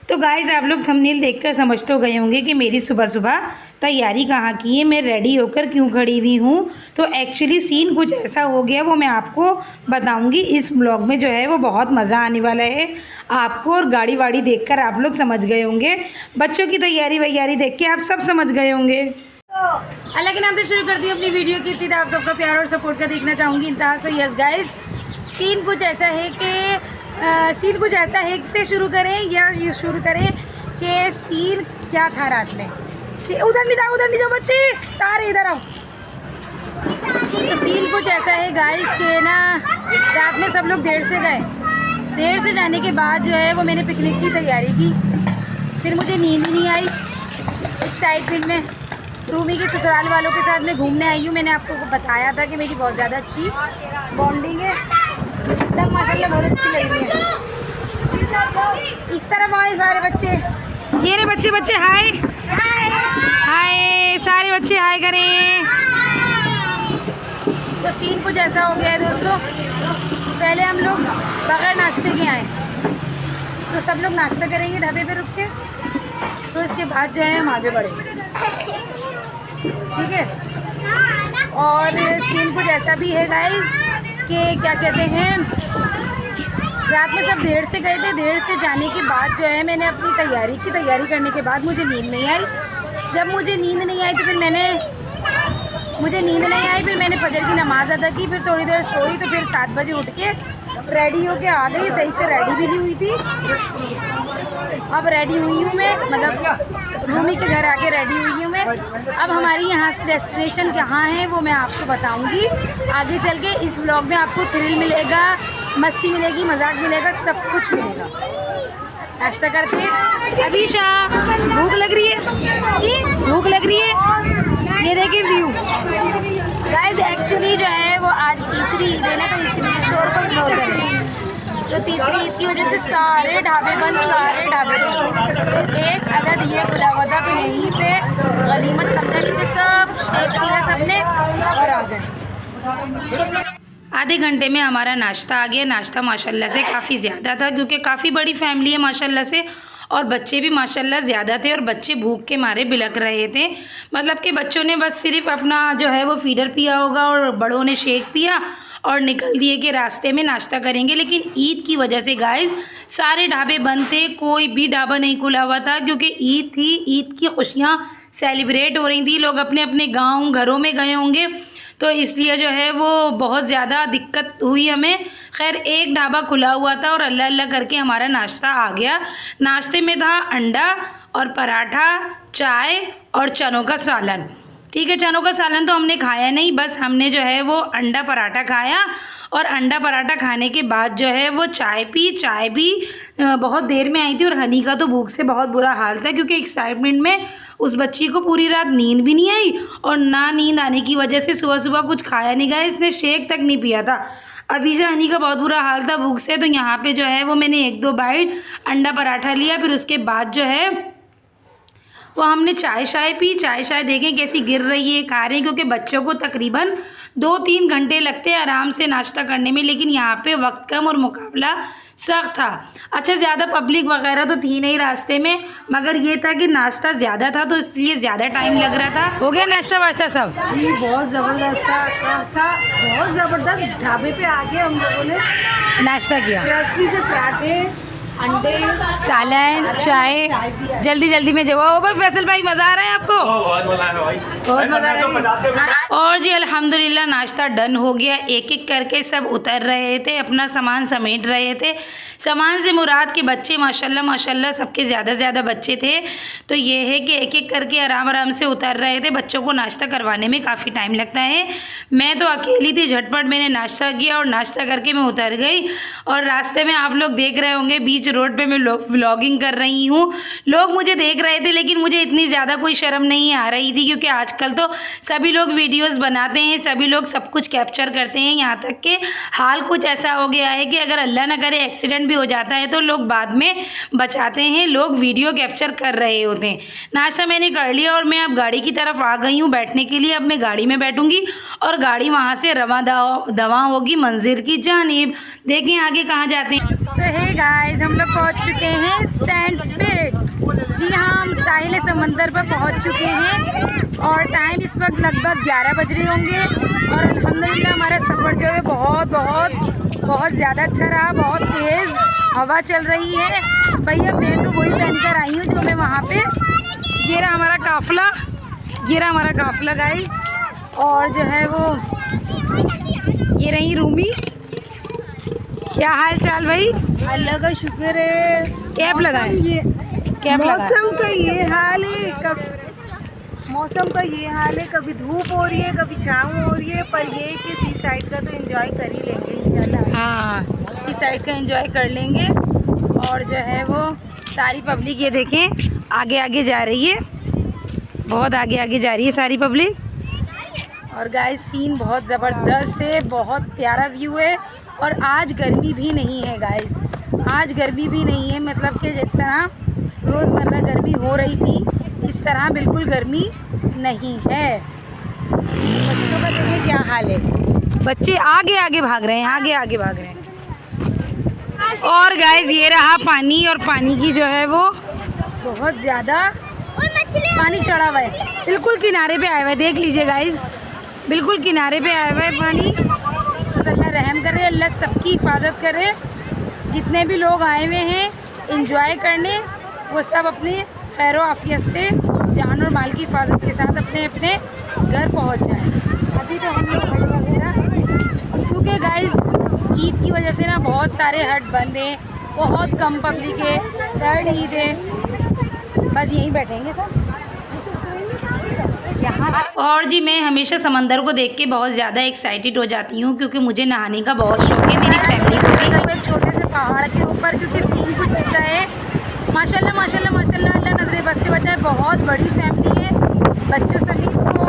तो गाइज़ आप लोग थंबनेल देखकर समझ तो गए होंगे कि मेरी सुबह सुबह तैयारी कहाँ की है, मैं रेडी होकर क्यों खड़ी हुई हूँ। तो एक्चुअली सीन कुछ ऐसा हो गया, वो मैं आपको बताऊँगी इस ब्लॉग में। जो है वो बहुत मज़ा आने वाला है आपको, और गाड़ी वाड़ी देखकर आप लोग समझ गए होंगे, बच्चों की तैयारी वैयारी देख के आप सब समझ गए होंगे। तो अल्लाह के नाम से शुरू कर दी अपनी वीडियो की इब्तिदा। आप सबका प्यार और सपोर्ट का देखना चाहूँगी इंतहा। सो यस गाइज़, सीन कुछ ऐसा है कि शुरू करें या ये शुरू करें कि सीन क्या था रात में। उधर नहीं जाओ बच्चे, तारे इधर आओ। तो सीन कुछ ऐसा है गाइस के ना, रात में सब लोग देर से गए। देर से जाने के बाद जो है वो मैंने पिकनिक की तैयारी की, फिर मुझे नींद ही नहीं आई। एक्साइटमेंट में रूमी के ससुराल वालों के साथ मैं घूमने आई हूँ। मैंने आपको बताया था कि मेरी बहुत ज़्यादा अच्छी बॉन्डिंग है, सब माशाल्लाह बहुत अच्छी लग रही है। इस तरफ आए सारे बच्चे, ये रे बच्चे हाय हाय, सारे बच्चे हाय करें। तो सीन कुछ ऐसा हो गया है दोस्तों, पहले हम लोग बगैर नाश्ते के आए, तो सब लोग नाश्ता करेंगे ढाबे पे रुक के, तो इसके बाद जो है हम आगे बढ़े, ठीक है। और सीन कुछ ऐसा भी है गाइस कि क्या कहते हैं, रात में सब देर से गए थे। देर से जाने के बाद जो है मैंने अपनी तैयारी करने के बाद मुझे नींद नहीं आई। जब मुझे नींद नहीं आई तो फिर मैंने फजर की नमाज़ अदा की, फिर थोड़ी देर सोई, तो फिर 7 बजे उठ के रेडी होके आ गई। सही से रेडी भी नहीं हुई थी, अब रेडी हुई हूँ मैं, मतलब रूमी के घर आके रेडी हुई हूँ मैं। अब हमारी यहाँ से डेस्टिनेशन कहाँ है वो मैं आपको बताऊँगी आगे चल के। इस व्लॉग में आपको थ्रिल मिलेगा, मस्ती मिलेगी, मजाक मिलेगा, सब कुछ मिलेगा। नाश्ता करते हैं। अभी भूख लग रही है जी, भूख लग रही है। ये देखिए व्यू गाइस, एक्चुअली जो है वो आज तीसरी ईद है ना, तो इसलिए शोर को इग्नोर करें। तो तीसरी ईद की वजह से सारे ढाबे बंद। तो एक अदद ये खुला हुआ था, तो यहीं पे गनीमत समझा, क्योंकि सब शेक किया सबने और आ गए। आधे घंटे में हमारा नाश्ता आ गया। नाश्ता माशाल्लाह से काफ़ी ज़्यादा था, क्योंकि काफ़ी बड़ी फैमिली है माशाल्लाह से, और बच्चे भी माशाल्लाह ज़्यादा थे, और बच्चे भूख के मारे बिलक रहे थे। मतलब कि बच्चों ने बस सिर्फ अपना जो है वो फीडर पिया होगा, और बड़ों ने शेक पिया और निकल दिए कि रास्ते में नाश्ता करेंगे। लेकिन ईद की वजह से गाइस सारे ढाबे बंद थे, कोई भी ढाबा नहीं खुला हुआ था, क्योंकि ईद थी। ईद की खुशियाँ सेलिब्रेट हो रही थी, लोग अपने अपने गाँव घरों में गए होंगे, तो इसलिए जो है वो बहुत ज़्यादा दिक्कत हुई हमें। खैर एक ढाबा खुला हुआ था और अल्लाह अल्लाह करके हमारा नाश्ता आ गया। नाश्ते में था अंडा और पराठा, चाय और चनों का सालन। ठीक है, चनों का सालन तो हमने खाया नहीं, बस हमने जो है वो अंडा पराठा खाया, और अंडा पराठा खाने के बाद जो है वो चाय पी। चाय भी बहुत देर में आई थी, और हनी का तो भूख से बहुत बुरा हाल था, क्योंकि एक्साइटमेंट में उस बच्ची को पूरी रात नींद भी नहीं आई, और ना नींद आने की वजह से सुबह सुबह कुछ खाया नहीं गया, इसने शेक तक नहीं पिया था। अभी जो हनी का बहुत बुरा हाल था भूख से, तो यहाँ पे जो है वो मैंने 1-2 बाइट अंडा पराठा लिया, फिर उसके बाद जो है वो हमने चाय पी। चाय देखें कैसी गिर रही है, खा रहे हैं, क्योंकि बच्चों को तकरीबन 2-3 घंटे लगते हैं आराम से नाश्ता करने में, लेकिन यहाँ पे वक्त कम और मुकाबला सख्त था। अच्छा, ज़्यादा पब्लिक वगैरह तो थी नहीं रास्ते में, मगर ये था कि नाश्ता ज़्यादा था, तो इसलिए ज़्यादा टाइम लग रहा था। हो गया नाश्ता वाश्ता सब? जी बहुत ज़बरदस्त ढाबे पे आके हम लोगों ने नाश्ता किया। क्रिस्पी से पराठे, अंडे, सालन, चाय, जल्दी में जवाब। भाई फैसल भाई, मज़ा आ रहा है आपको? बहुत मज़ा आ रहा है भाई, बहुत मज़ा आ रहा है। और जी अल्हम्दुलिल्लाह नाश्ता डन हो गया। एक एक करके सब उतर रहे थे, अपना सामान समेट रहे थे। सामान से मुराद के बच्चे माशाल्लाह सबके ज़्यादा बच्चे थे, तो ये है कि एक एक करके आराम से उतर रहे थे। बच्चों को नाश्ता करवाने में काफ़ी टाइम लगता है। मैं तो अकेली थी, झटपट मैंने नाश्ता किया और नाश्ता करके मैं उतर गई। और रास्ते में आप लोग देख रहे होंगे, बीच रोड पे मैं व्लॉगिंग कर रही हूँ। लोग मुझे देख रहे थे, लेकिन मुझे इतनी ज़्यादा कोई शर्म नहीं आ रही थी, क्योंकि आजकल तो सभी लोग वीडियो वीडियोस बनाते हैं, सभी लोग सब कुछ कैप्चर करते हैं। यहाँ तक कि हाल कुछ ऐसा हो गया है कि अगर अल्लाह ना करे एक्सीडेंट भी हो जाता है तो लोग बाद में बचाते हैं, लोग वीडियो कैप्चर कर रहे होते हैं। नाश्ता मैंने कर लिया और मैं अब गाड़ी की तरफ आ गई हूँ बैठने के लिए। अब मैं गाड़ी में बैठूँगी और गाड़ी वहाँ से रवां दवा होगी मंजिल की जानिब। देखें आगे कहाँ जाते हैं। सही गाइस, हम लोग पहुँच चुके हैं सैंड स्पिरिट। जी हाँ, हम साहिल समंदर पर पहुँच चुके हैं और टाइम इस वक्त लगभग 11 बज रहे होंगे। और अल्हम्दुलिल्लाह हमारा सफ़र जो है बहुत ज़्यादा अच्छा रहा। बहुत तेज़ हवा चल रही है। भैया मैं तो वही पहन कर आई हूँ जो मैं वहाँ पे। ये रहा हमारा काफ़िला गाइस। और जो है वो ये रही रूमी। क्या हाल चाल भाई? अल्लाह का शुक्र है। कैब लगाए? मौसम का ये हाल है, मौसम का ये हाल है, कभी धूप हो रही है कभी छाँव हो रही है, पर ये कि सी साइड का तो एंजॉय कर ही लेंगे इंशाल्लाह। हाँ, सी साइड का एंजॉय कर लेंगे। और जो है वो सारी पब्लिक ये देखें आगे आगे जा रही है, बहुत आगे आगे जा रही है सारी पब्लिक। और गाइस सीन बहुत ज़बरदस्त है, बहुत प्यारा व्यू है। और आज गर्मी भी नहीं है गाइस, आज गर्मी भी नहीं है। मतलब कि जिस तरह रोज़मर्रा गर्मी हो रही थी इस तरह बिल्कुल गर्मी नहीं है। बच्चों का देखिए क्या हाल है, बच्चे आगे आगे भाग रहे हैं। और गाइस ये रहा पानी, और पानी की जो है वो बहुत ज़्यादा पानी चढ़ा हुआ है, बिल्कुल किनारे पे आया हुआ है। देख लीजिए गाइस, बिल्कुल किनारे पे आया हुआ है पानी। तो अल्लाह रहम करे, अल्लाह सबकी हिफाजत करे। जितने भी लोग आए हुए हैं एंजॉय करने, वो सब अपने खैर आफियत से जान और माल की हिफाजत के साथ अपने अपने घर पहुंच जाएं। अभी तो हम लोग हट वगैरह, क्योंकि गाइस ईद की वजह से ना बहुत सारे हट बंद हैं, बहुत कम पब्लिक है, थर्ड ईद है, बस यहीं बैठेंगे सब यहाँ। और जी मैं हमेशा समंदर को देख के बहुत ज़्यादा एक्साइटेड हो जाती हूँ, क्योंकि मुझे नहाने का बहुत शौक है। मेरी फैमिली को भी एक छोटे से पहाड़ के ऊपर, क्योंकि सीन कुछ ऐसा है माशाल्लाह अल्लाह नजरे बस से बचाए। बहुत बड़ी फैमिली है, बच्चों सभी को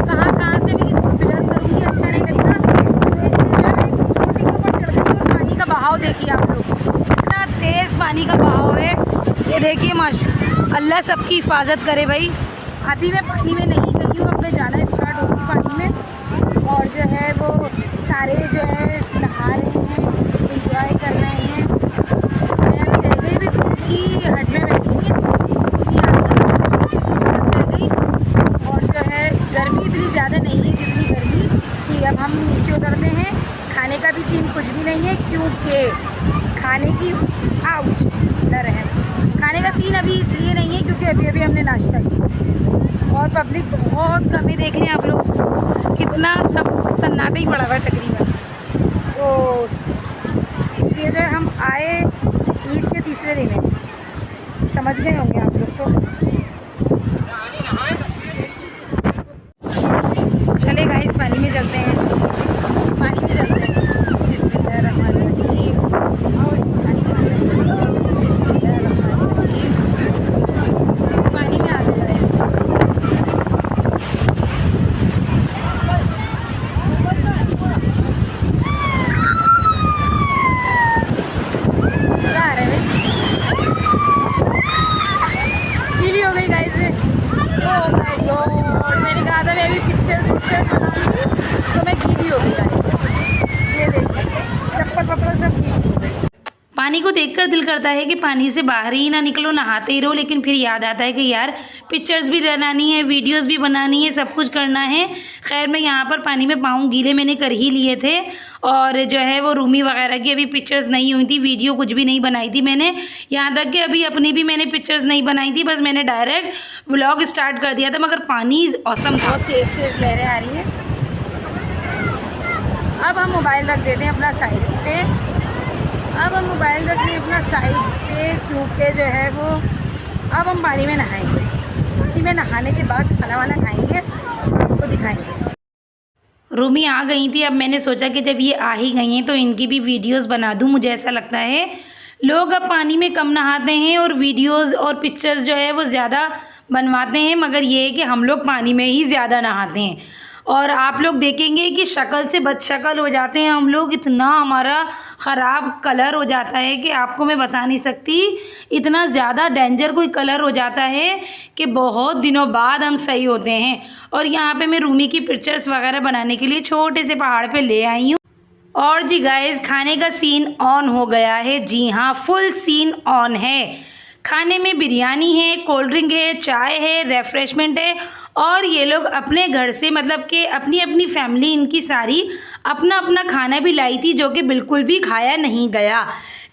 कहाँ से भी किसको बिलंग करूँगी अच्छा नहीं लगता, तो इसलिए छोटी के ऊपर चढ़ गई। और पानी का बहाव देखिए आप लोग, इतना तेज़ पानी का बहाव है। ये देखिए माशा अल्लाह सबकी हिफाजत करे भाई। अभी मैं पानी में नहीं गई हूँ, अब मैं जाना स्टार्ट होगी पानी में। और जो है वो सारे जो है नहा रहे हैं, इंजॉय कर रहे हैं। मैं अभी रह गई, भी की हट में बैठी हुई गई। और जो है गर्मी इतनी ज़्यादा नहीं है जितनी गर्मी थी। अब हम नीचे उतरते हैं। खाने का भी सीन कुछ भी नहीं है, क्योंकि खाने की खाने का सीन अभी इसलिए नहीं है क्योंकि अभी हमने नाश्ता किया और पब्लिक बहुत कम है। देख लें आप लोग, कितना सब सन्नाटा ही पड़ा हुआ है तकरीबन। तो इसलिए जो हम आए ईद के तीसरे दिन है, समझ गए होंगे आप लोग। तो चले गाइस पानी में चलते हैं, पानी को देखकर दिल करता है कि पानी से बाहर ही ना निकलो, नहाते ही रहो। लेकिन फिर याद आता है कि यार पिक्चर्स भी बनानी है, वीडियोस भी बनानी है, सब कुछ करना है। खैर मैं यहाँ पर पानी में पाँव गीले मैंने कर ही लिए थे। और जो है वो रूमी वगैरह की अभी पिक्चर्स नहीं हुई थी, वीडियो कुछ भी नहीं बनाई थी मैंने। यहाँ तक कि अभी अपनी भी मैंने पिक्चर्स नहीं बनाई थी, बस मैंने डायरेक्ट व्लॉग स्टार्ट कर दिया था। मगर पानी औसम था, बहुत तेज़ तेज़ लहरें आ रही हैं। अब हम मोबाइल रख देते हैं अपना साइड पे, क्योंकि जो है वो अब हम पानी में नहाएंगे। पानी में नहाने के बाद खाना वाना खाएंगे और आपको दिखाएंगे। रूमी आ गई थी, अब मैंने सोचा कि जब ये आ ही गई हैं तो इनकी भी वीडियोस बना दूं। मुझे ऐसा लगता है लोग अब पानी में कम नहाते हैं और वीडियोस और पिक्चर्स जो है वो ज़्यादा बनवाते हैं, मगर ये है कि हम लोग पानी में ही ज़्यादा नहाते हैं। और आप लोग देखेंगे कि शक्ल से बदशक्ल हो जाते हैं हम लोग, इतना हमारा ख़राब कलर हो जाता है कि आपको मैं बता नहीं सकती। इतना ज़्यादा डेंजर कोई कलर हो जाता है कि बहुत दिनों बाद हम सही होते हैं। और यहाँ पे मैं रूमी की पिक्चर्स वगैरह बनाने के लिए छोटे से पहाड़ पे ले आई हूँ। और जी गाइस, खाने का सीन ऑन हो गया है। जी हाँ, फुल सीन ऑन है। खाने में बिरयानी है, कोल्ड ड्रिंक है, चाय है, रेफ्रेशमेंट है। और ये लोग अपने घर से मतलब कि अपनी अपनी फैमिली इनकी सारी अपना अपना खाना भी लाई थी, जो कि बिल्कुल भी खाया नहीं गया।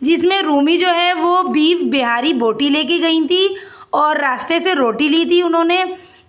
जिसमें रूमी जो है वो बीफ बिहारी बोटी लेके गई थी और रास्ते से रोटी ली थी उन्होंने।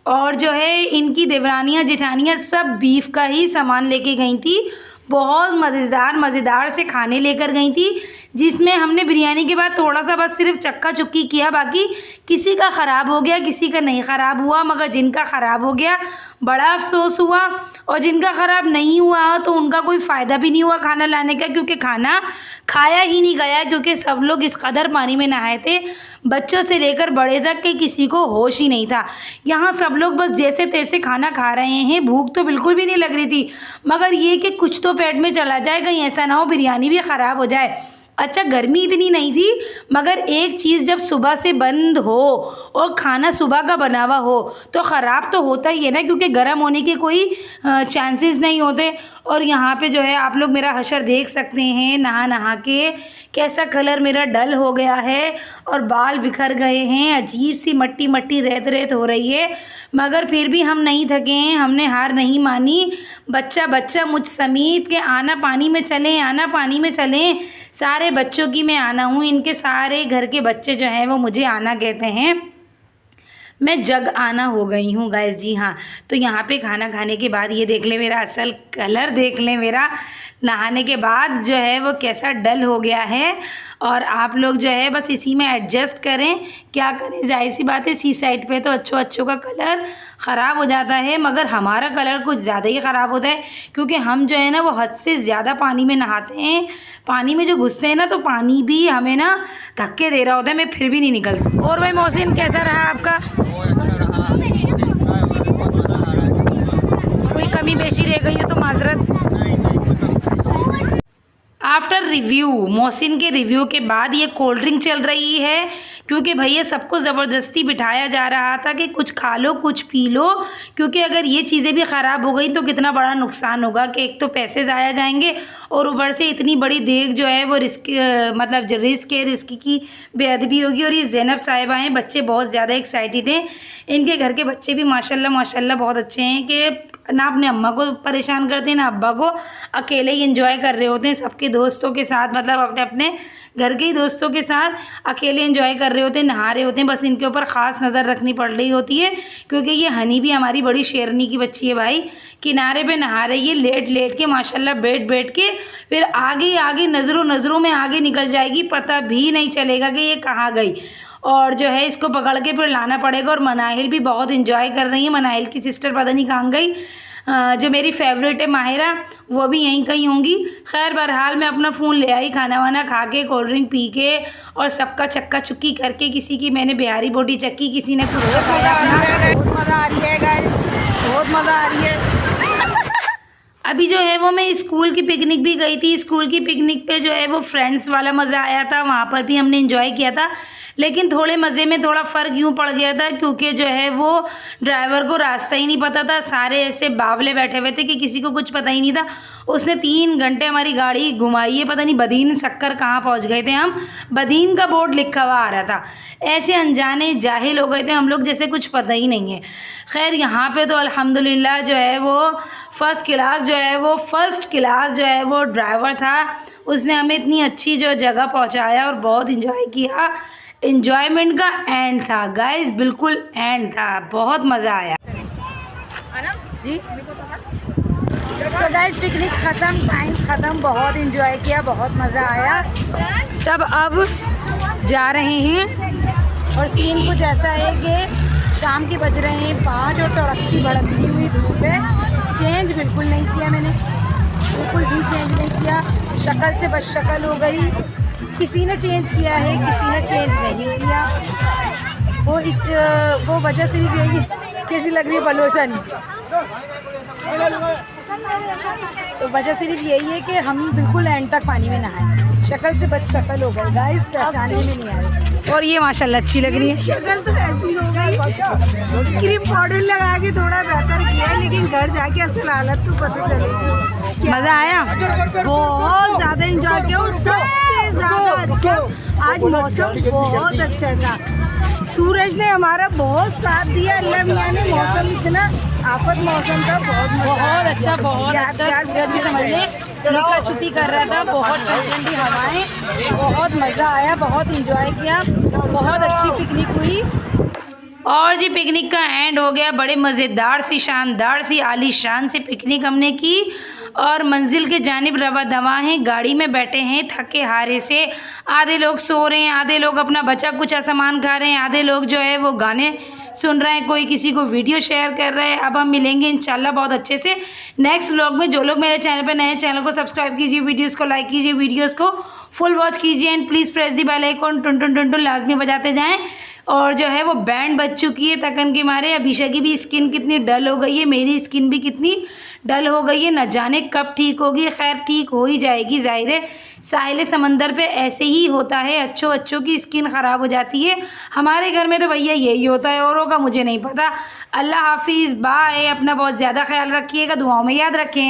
और जो है इनकी देवरानियाँ जेठानियाँ सब बीफ का ही सामान लेके गई थी। बहुत मज़ेदार से खाने लेकर गई थी, जिसमें हमने बिरयानी के बाद थोड़ा सा बस सिर्फ चक्का चुक्की किया। बाकी किसी का ख़राब हो गया, किसी का नहीं ख़राब हुआ। मगर जिनका ख़राब हो गया बड़ा अफसोस हुआ, और जिनका ख़राब नहीं हुआ तो उनका कोई फ़ायदा भी नहीं हुआ खाना लाने का, क्योंकि खाना खाया ही नहीं गया। क्योंकि सब लोग इस कदर पानी में नहाए थे, बच्चों से लेकर बड़े तक के किसी को होश ही नहीं था। यहाँ सब लोग बस जैसे तैसे खाना खा रहे हैं। भूख तो बिल्कुल भी नहीं लग रही थी, मगर ये कि कुछ तो पेट में चला जाए, कहीं ऐसा ना हो बिरयानी भी ख़राब हो जाए। अच्छा, गर्मी इतनी नहीं थी, मगर एक चीज़ जब सुबह से बंद हो और खाना सुबह का बना हुआ हो तो ख़राब तो होता ही है ना, क्योंकि गर्म होने के कोई चांसेस नहीं होते। और यहाँ पे जो है आप लोग मेरा हशर देख सकते हैं, नहा नहा के कैसा कलर मेरा डल हो गया है और बाल बिखर गए हैं, अजीब सी मट्टी मट्टी रेत रेत हो रही है। मगर फिर भी हम नहीं थके हैं, हमने हार नहीं मानी। बच्चा बच्चा मुझ समेत के आना पानी में चलें, आना पानी में चलें। सारे बच्चों की मैं आना हूँ, इनके सारे घर के बच्चे जो हैं वो मुझे आना कहते हैं। मैं जग आना हो गई हूँ गाइस। जी हाँ, तो यहाँ पे खाना खाने के बाद ये देख ले मेरा असल कलर, देख ले मेरा नहाने के बाद जो है वो कैसा डल हो गया है। और आप लोग जो है बस इसी में एडजस्ट करें, क्या करें, जाहिर सी बात है सी साइड पे तो अच्छों का कलर ख़राब हो जाता है, मगर हमारा कलर कुछ ज़्यादा ही ख़राब होता है, क्योंकि हम जो है ना वो हद से ज़्यादा पानी में नहाते हैं। पानी में जो घुसते हैं ना तो पानी भी हमें ना धक्के दे रहा होता है, मैं फिर भी नहीं निकलती। और भाई मोहसिन, कैसा रहा आपका? कोई कमी बेशी रह गई हो तो माजरत। आफ्टर रिव्यू, मोहसिन के रिव्यू के बाद ये कोल्ड ड्रिंक चल रही है, क्योंकि भैया सबको ज़बरदस्ती बिठाया जा रहा था कि कुछ खा लो कुछ पी लो, क्योंकि अगर ये चीज़ें भी ख़राब हो गई तो कितना बड़ा नुकसान होगा कि एक तो पैसे ज़ाया जाएंगे और ऊपर से इतनी बड़ी देग जो है वो रिस्क की बेअदबी होगी। और ये ज़ैनब साहिबा हैं, बच्चे बहुत ज़्यादा एक्साइटेड हैं। इनके घर के बच्चे भी माशाल्लाह बहुत अच्छे हैं कि ना अपने अम्मा को परेशान करते हैं ना अब्बा को, अकेले ही इंजॉय कर रहे होते हैं सबके दोस्तों के साथ, मतलब अपने अपने घर के ही दोस्तों के साथ अकेले एंजॉय कर रहे होते हैं, नहा रहे होते हैं। बस इनके ऊपर ख़ास नज़र रखनी पड़ रही होती है, क्योंकि ये हनी भी हमारी बड़ी शेरनी की बच्ची है भाई। किनारे पे नहा रही है लेट लेट के, माशाल्लाह बैठ के, फिर आगे नज़रों में आगे निकल जाएगी, पता भी नहीं चलेगा कि ये कहाँ गई। और जो है इसको पकड़ के फिर लाना पड़ेगा। और मनाहिल भी बहुत इंजॉय कर रही है। मनाहिल की सिस्टर पता नहीं कहाँ गई, जो मेरी फेवरेट है माहिरा, वो भी यहीं कहीं होंगी। खैर बहरहाल मैं अपना फ़ोन ले आई, खाना वाना खा के कोल्ड ड्रिंक पी के और सबका चक्का चुक्की करके, किसी की मैंने बिहारी बोटी चक्की, किसी ने कुछ चखाया अपना। बहुत मज़ा आ रही है गाइस, बहुत मज़ा आ रही है। अभी जो है वो मैं स्कूल की पिकनिक भी गई थी। स्कूल की पिकनिक पे जो है वो फ्रेंड्स वाला मज़ा आया था, वहाँ पर भी हमने एंजॉय किया था। लेकिन थोड़े मज़े में थोड़ा फ़र्क यूँ पड़ गया था, क्योंकि जो है वो ड्राइवर को रास्ता ही नहीं पता था। सारे ऐसे बावले बैठे हुए थे कि किसी को कुछ पता ही नहीं था। उसने 3 घंटे हमारी गाड़ी घुमाई है, पता नहीं बदीन शक्कर कहाँ पहुँच गए थे हम। बदीन का बोर्ड लिखा हुआ आ रहा था। ऐसे अनजाने जाहिल हो गए थे हम लोग, जैसे कुछ पता ही नहीं है। खैर यहाँ पे तो अल्हम्दुलिल्लाह जो है वो फर्स्ट क्लास जो है वो ड्राइवर था। उसने हमें इतनी अच्छी जो जगह पहुँचाया और बहुत इंजॉय किया। इंजॉयमेंट का एंड था गाइस, बिल्कुल एंड था, बहुत मज़ा आया जी। सो गाइस पिकनिक ख़त्म, टाइम ख़त्म, बहुत इंजॉय किया, बहुत मज़ा आया। सब अब जा रहे हैं और सीन कुछ ऐसा है कि शाम के बज रहे हैं 5 और तड़कती भड़कती हुई धूप है। चेंज बिल्कुल नहीं किया मैंने, बिल्कुल भी चेंज नहीं किया। शक्ल से बस शक्ल हो गई। किसी ने चेंज किया है, किसी ने चेंज नहीं किया। वो वजह से भी यही कैसी लग रही है बलोचन। तो वजह सिर्फ यही है कि हम बिल्कुल एंड तक पानी में नहाए, शक्ल से बच शक्ल हो गई गाइस, पहचानने में नहीं आ रही। और ये माशाल्लाह अच्छी लग रही है। शक्ल तो ऐसी हो गई, क्रीम पाउडर लगा के थोड़ा बेहतर किया, लेकिन घर जाके असल हालत तो पता चलेगी। मज़ा आया, बहुत ज़्यादा एंजॉय किया और सबसे ज़्यादा अच्छा आज मौसम बहुत अच्छा था। सूरज ने हमारा बहुत साथ दिया, अल्लाह मियाँ ने, मौसम इतना आफत मौसम था, बहुत अच्छा सूरज भी समझ लें लुका छुपी कर रहा था, बहुत ठंडी हवाएं, बहुत मज़ा आया, बहुत इंजॉय किया, बहुत अच्छी पिकनिक हुई। और जी पिकनिक का एंड हो गया, बड़े मज़ेदार सी शानदार सी आलीशान से पिकनिक हमने की और मंजिल के जानिब रवा दवा हैं, गाड़ी में बैठे हैं थके हारे से। आधे लोग सो रहे हैं, आधे लोग अपना बचा कुचा सामान खा रहे हैं, आधे लोग जो है वो गाने सुन रहे हैं, कोई किसी को वीडियो शेयर कर रहा है। अब हम मिलेंगे इंशाल्लाह बहुत अच्छे से नेक्स्ट व्लॉग में। जो लोग मेरे चैनल पर नए, चैनल को सब्सक्राइब कीजिए, वीडियोस को लाइक कीजिए, वीडियोस को फुल वॉच कीजिए and please press the bell icon, टुन टुन टुन टुन लाजमी बजाते जाएँ। और जो है वो बैंड बज चुकी है तकन के मारे। अभिषा की भी स्किन कितनी डल हो गई है, मेरी स्किन भी कितनी डल हो गई है, न जाने कब ठीक होगी। खैर ठीक हो ही जाएगी, जाहिर है साहिल समंदर पे ऐसे ही होता है, अच्छों की स्किन ख़राब हो जाती है। हमारे घर में तो भैया यही होता है, औरों का मुझे नहीं पता। अल्लाह हाफिज़, बाय। अपना बहुत ज़्यादा ख्याल रखिएगा, दुआओं में याद रखें।